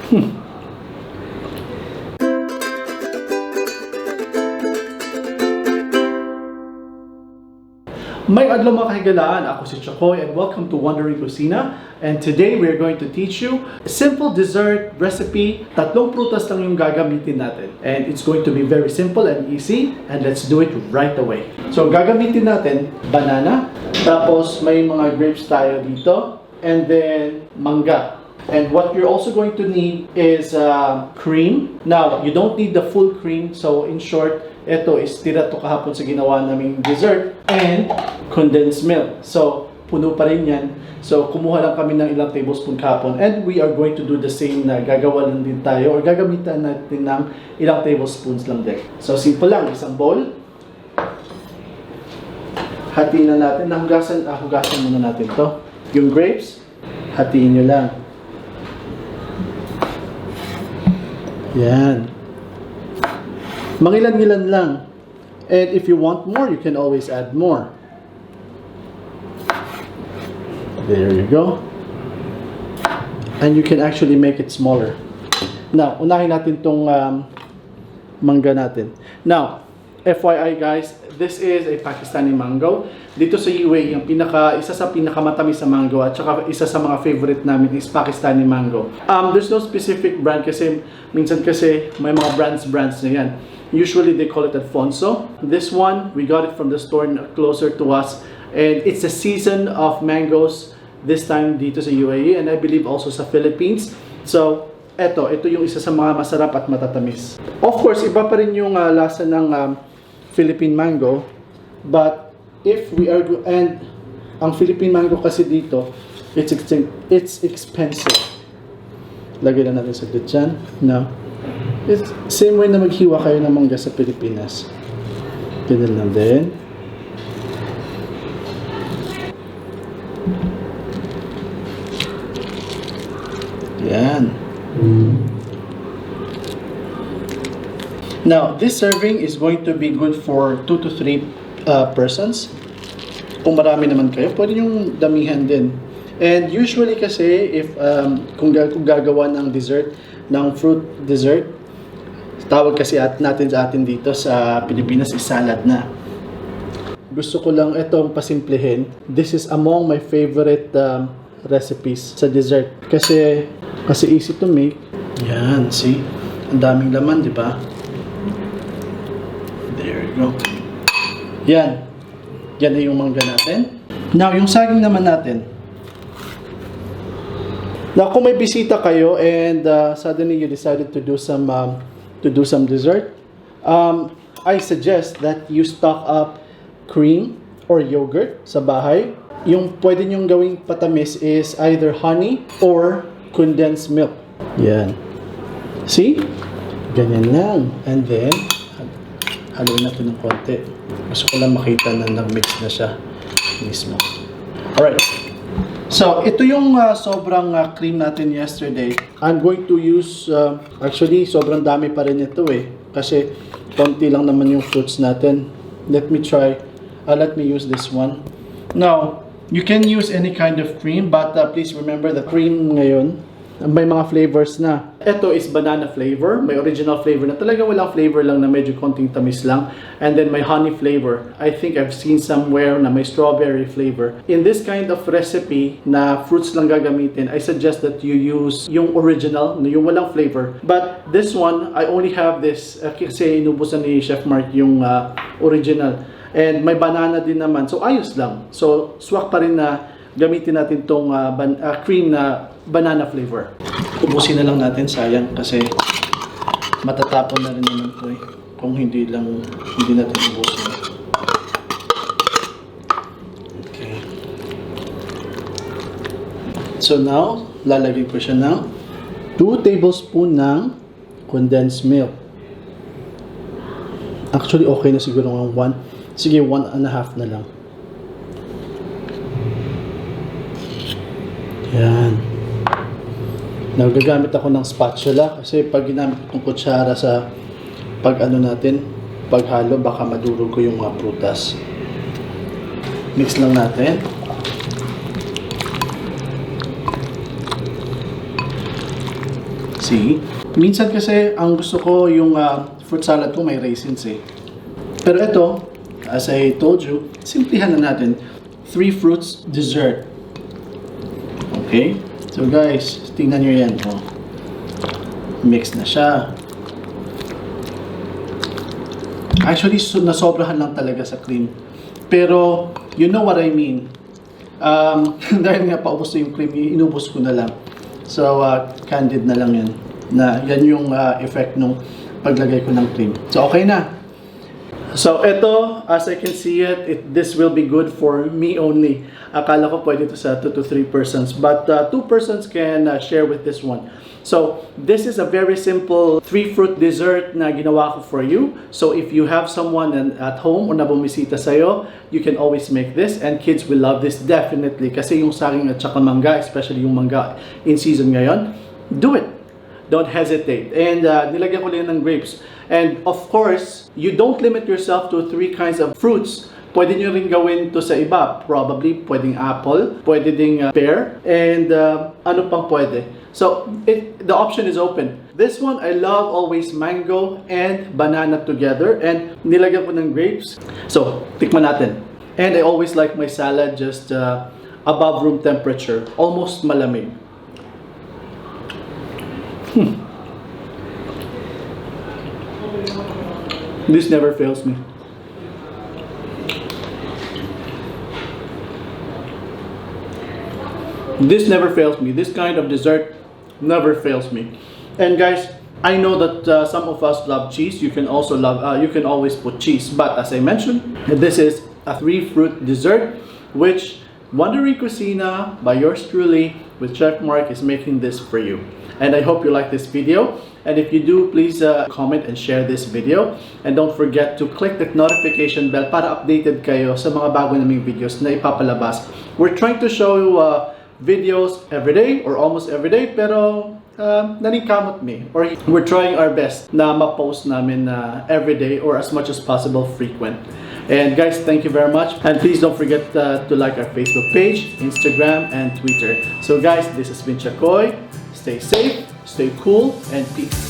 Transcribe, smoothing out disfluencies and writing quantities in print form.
May adlaw mga kahigalaan, ako si Chakoy and welcome to Wondering Kusina. And today we are going to teach you a simple dessert recipe. Tatlong prutas lang yung gagamitin natin. And it's going to be very simple and easy. And let's do it right away. So gagamitin natin banana, tapos may mga grapes tayo dito, and then mangga. And what you're also going to need is cream. Now, you don't need the full cream. So in short, ito is tira to kahapon sa ginawa naming dessert and condensed milk. So, puno pa rin yan. So, kumuha lang kami ng ilang tablespoon kahapon. And we are going to do the same na gagawa lang din tayo or gagamitan natin ng ilang tablespoons lang din. So, simple lang. Isang bowl. Hatiin na natin. Hugasan muna natin to. Yung grapes, hatiin nyo lang. Yan. Mangilan-ngilan lang. And if you want more, you can always add more. There you go. And you can actually make it smaller. Now, unahin natin tong mangga natin. Now, FYI guys, this is a Pakistani mango. Dito sa UAE, isa sa pinakamatamis sa mango at saka isa sa mga favorite namin is Pakistani mango. There's no specific brand kasi minsan kasi may mga brands na yan. Usually they call it Alfonso. This one, we got it from the store closer to us. And it's a season of mangoes this time dito sa UAE and I believe also sa Philippines. So, ito yung isa sa mga masarap at matatamis. Of course, iba pa rin yung lasa ng Philippine mango. But if we are and ang Philippine mango kasi dito, it's expensive. Lagay na natin sa dyan. No. It's same way na maghiwa kayo ng mangga sa Pilipinas. Ganun lang din. Yan. Now, this serving is going to be good for 2 to 3 persons. Kung marami naman kayo, pwede yung damihan din. And usually kasi, if kung gagawa ng dessert, ng fruit dessert, tawag kasi natin sa atin dito sa Pilipinas is salad na. Gusto ko lang itong pasimplehin. This is among my favorite recipes sa dessert. Kasi easy to make. Yan, see? Ang daming laman, di ba? There you go. Yan. Yan na yung mangga natin. Now, yung saging naman natin. Now, kung may bisita kayo and suddenly you decided to do some dessert, I suggest that you stock up cream or yogurt sa bahay. Yung pwede nyong gawing patamis is either honey or condensed milk. Yan. See? Ganyan lang. And then, haluin natin ng konti. Gusto ko lang makita na nag-mix na siya mismo. Alright. So, ito yung sobrang cream natin yesterday. I'm going to use, actually, sobrang dami pa rin ito eh. Kasi, konti lang naman yung fruits natin. Let me use this one. Now, you can use any kind of cream, but please remember the cream ngayon, may mga flavors na. Ito is banana flavor. May original flavor na talaga walang flavor lang na medyo konting tamis lang. And then may honey flavor. I think I've seen somewhere na may strawberry flavor. In this kind of recipe na fruits lang gagamitin, I suggest that you use yung original, yung walang flavor. But this one, I only have this kasi inubusan ni Chef Mark yung original. And may banana din naman. So ayos lang. So swak pa rin na gamitin natin tong cream na banana flavor. Ubusin na lang natin, sayang kasi matatapon na rin naman ito eh. Kung hindi natin ubusin. Okay. So now, lalagay ko siya ng 2 tablespoon ng condensed milk. Actually, okay na siguro ng 1. Sige, 1.5 na lang. Yan. Nagagamit ako ng spatula kasi pag ginamit ko itong kutsara sa paghalo, baka madurog ko yung mga prutas. Mix lang natin. See? Minsan kasi ang gusto ko yung fruit salad ko may raisins eh. Pero ito, as I told you, simplihan na natin. 3 fruits dessert. Okay? So guys, tingnan nyo yan. Oh. Mix na siya. Actually, nasobrahan lang talaga sa cream. Pero, you know what I mean. Dahil nga paubos na yung cream, inubos ko na lang. So, candid na lang yan. Yan yung effect nung paglagay ko ng cream. So, okay na. So, ito, as I can see this will be good for me only. Akala ko pwede ito sa 2 to 3 persons. But 2 persons can share with this one. So, this is a very simple 3-fruit dessert na ginawa ko for you. So, if you have someone at home o na bumisita sa'yo, you can always make this. And kids will love this definitely. Kasi yung saging at saka mangga, especially yung mangga in season ngayon, do it. Don't hesitate. And nilagyan ko lang ng grapes. And of course, you don't limit yourself to 3 kinds of fruits. Pwede nyo rin gawin to sa iba. Probably pwedeng apple, pwede ding pear, and ano pang pwede. So, the option is open. This one, I love always mango and banana together. And nilagyan ko ng grapes. So, tikman natin. And I always like my salad just above room temperature. Almost malamig. This never fails me. This never fails me. This kind of dessert never fails me. And guys, I know that some of us love cheese. You can also you can always put cheese. But as I mentioned, this is a 3-fruit dessert, which Wondery Kusina by yours truly with Chef Mark is making this for you. And I hope you like this video. And if you do, please comment and share this video. And don't forget to click the notification bell para updated kayo sa mga bago naming videos na ipapalabas. We're trying to show you videos every day or almost every day, pero nanikamot me. Or we're trying our best na ma-post namin every day or as much as possible frequent. And guys, thank you very much. And please don't forget to like our Facebook page, Instagram, and Twitter. So guys, this has been Chakoy. Stay safe, stay cool, and peace.